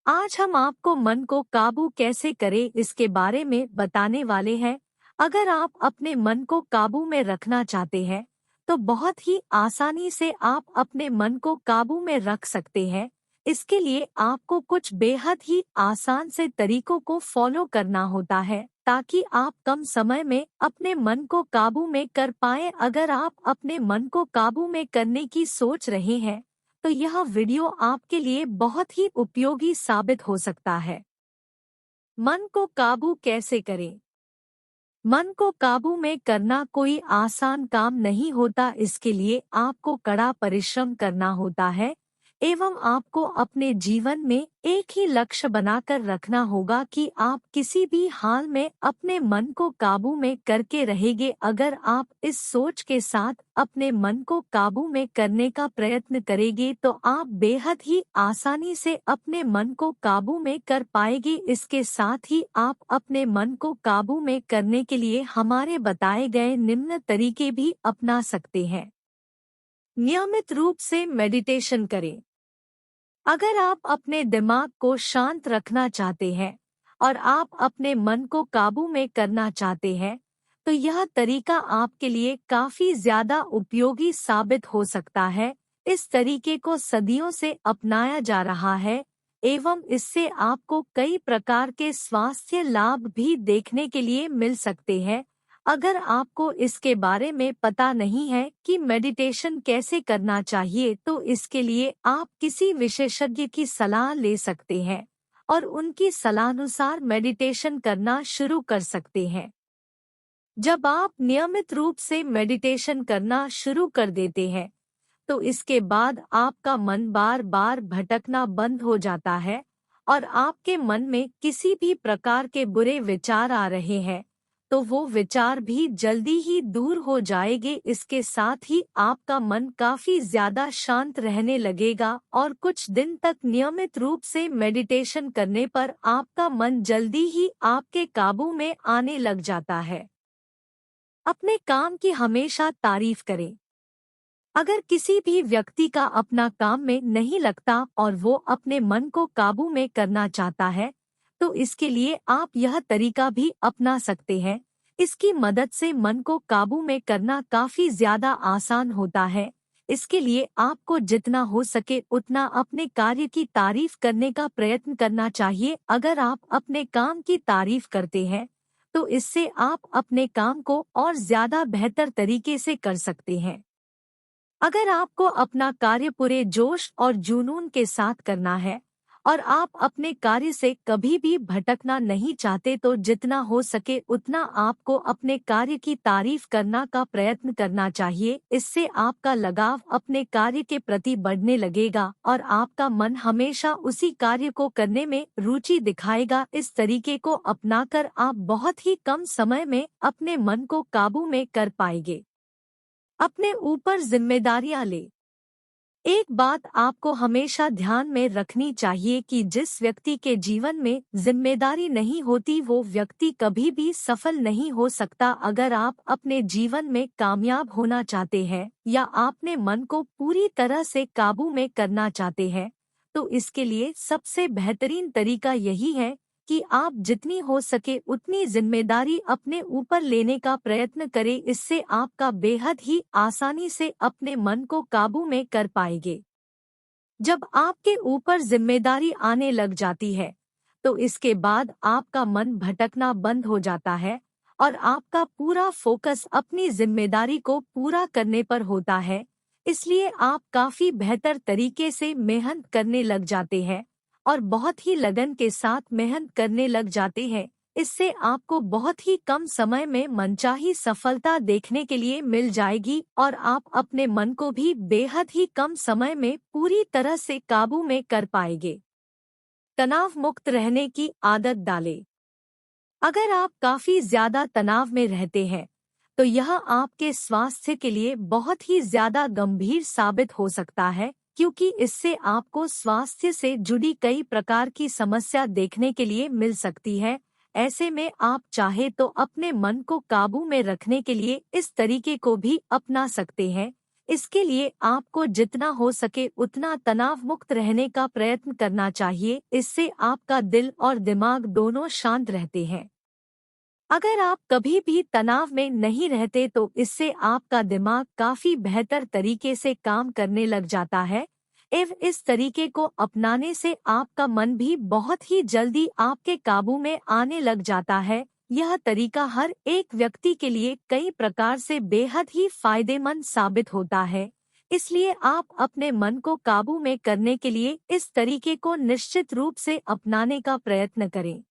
आज हम आपको मन को काबू कैसे करें इसके बारे में बताने वाले हैं। अगर आप अपने मन को काबू में रखना चाहते हैं तो बहुत ही आसानी से आप अपने मन को काबू में रख सकते हैं। इसके लिए आपको कुछ बेहद ही आसान से तरीकों को फॉलो करना होता है ताकि आप कम समय में अपने मन को काबू में कर पाएं। अगर आप अपने मन को काबू में करने की सोच रहे हैं तो यह वीडियो आपके लिए बहुत ही उपयोगी साबित हो सकता है। मन को काबू कैसे करें? मन को काबू में करना कोई आसान काम नहीं होता। इसके लिए आपको कड़ा परिश्रम करना होता है एवं आपको अपने जीवन में एक ही लक्ष्य बनाकर रखना होगा कि आप किसी भी हाल में अपने मन को काबू में करके रहेंगे। अगर आप इस सोच के साथ अपने मन को काबू में करने का प्रयत्न करेंगे तो आप बेहद ही आसानी से अपने मन को काबू में कर पाएंगे। इसके साथ ही आप अपने मन को काबू में करने के लिए हमारे बताए गए निम्न तरीके भी अपना सकते हैं। नियमित रूप से मेडिटेशन करें। अगर आप अपने दिमाग को शांत रखना चाहते हैं और आप अपने मन को काबू में करना चाहते हैं तो यह तरीका आपके लिए काफी ज्यादा उपयोगी साबित हो सकता है। इस तरीके को सदियों से अपनाया जा रहा है एवं इससे आपको कई प्रकार के स्वास्थ्य लाभ भी देखने के लिए मिल सकते हैं। अगर आपको इसके बारे में पता नहीं है कि मेडिटेशन कैसे करना चाहिए तो इसके लिए आप किसी विशेषज्ञ की सलाह ले सकते हैं और उनकी सलाहानुसार मेडिटेशन करना शुरू कर सकते हैं। जब आप नियमित रूप से मेडिटेशन करना शुरू कर देते हैं तो इसके बाद आपका मन बार बार भटकना बंद हो जाता है और आपके मन में किसी भी प्रकार के बुरे विचार आ रहे हैं तो वो विचार भी जल्दी ही दूर हो जाएंगे। इसके साथ ही आपका मन काफी ज्यादा शांत रहने लगेगा और कुछ दिन तक नियमित रूप से मेडिटेशन करने पर आपका मन जल्दी ही आपके काबू में आने लग जाता है। अपने काम की हमेशा तारीफ करें। अगर किसी भी व्यक्ति का अपना काम में नहीं लगता और वो अपने मन को काबू में करना चाहता है तो इसके लिए आप यह तरीका भी अपना सकते हैं। इसकी मदद से मन को काबू में करना काफी ज्यादा आसान होता है। इसके लिए आपको जितना हो सके उतना अपने कार्य की तारीफ करने का प्रयत्न करना चाहिए। अगर आप अपने काम की तारीफ करते हैं तो इससे आप अपने काम को और ज्यादा बेहतर तरीके से कर सकते हैं। अगर आपको अपना कार्य पूरे जोश और जुनून के साथ करना है और आप अपने कार्य से कभी भी भटकना नहीं चाहते तो जितना हो सके उतना आपको अपने कार्य की तारीफ करना का प्रयत्न करना चाहिए। इससे आपका लगाव अपने कार्य के प्रति बढ़ने लगेगा और आपका मन हमेशा उसी कार्य को करने में रुचि दिखाएगा। इस तरीके को अपनाकर आप बहुत ही कम समय में अपने मन को काबू में कर पाएंगे। अपने ऊपर जिम्मेदारियां ले। एक बात आपको हमेशा ध्यान में रखनी चाहिए कि जिस व्यक्ति के जीवन में जिम्मेदारी नहीं होती वो व्यक्ति कभी भी सफल नहीं हो सकता। अगर आप अपने जीवन में कामयाब होना चाहते हैं या आपने मन को पूरी तरह से काबू में करना चाहते हैं तो इसके लिए सबसे बेहतरीन तरीका यही है कि आप जितनी हो सके उतनी जिम्मेदारी अपने ऊपर लेने का प्रयत्न करें। इससे आपका बेहद ही आसानी से अपने मन को काबू में कर पाएंगे। जब आपके ऊपर जिम्मेदारी आने लग जाती है तो इसके बाद आपका मन भटकना बंद हो जाता है और आपका पूरा फोकस अपनी जिम्मेदारी को पूरा करने पर होता है। इसलिए आप काफी बेहतर तरीके से मेहनत करने लग जाते हैं और बहुत ही लगन के साथ मेहनत करने लग जाते हैं। इससे आपको बहुत ही कम समय में मनचाही सफलता देखने के लिए मिल जाएगी और आप अपने मन को भी बेहद ही कम समय में पूरी तरह से काबू में कर पाएंगे। तनाव मुक्त रहने की आदत डालें। अगर आप काफी ज्यादा तनाव में रहते हैं तो यह आपके स्वास्थ्य के लिए बहुत ही ज्यादा गंभीर साबित हो सकता है क्योंकि इससे आपको स्वास्थ्य से जुड़ी कई प्रकार की समस्या देखने के लिए मिल सकती है। ऐसे में आप चाहे तो अपने मन को काबू में रखने के लिए इस तरीके को भी अपना सकते हैं। इसके लिए आपको जितना हो सके उतना तनाव मुक्त रहने का प्रयत्न करना चाहिए। इससे आपका दिल और दिमाग दोनों शांत रहते हैं। अगर आप कभी भी तनाव में नहीं रहते तो इससे आपका दिमाग काफी बेहतर तरीके से काम करने लग जाता है। इस तरीके को अपनाने से आपका मन भी बहुत ही जल्दी आपके काबू में आने लग जाता है। यह तरीका हर एक व्यक्ति के लिए कई प्रकार से बेहद ही फायदेमंद साबित होता है। इसलिए आप अपने मन को काबू में करने के लिए इस तरीके को निश्चित रूप से अपनाने का प्रयत्न करें।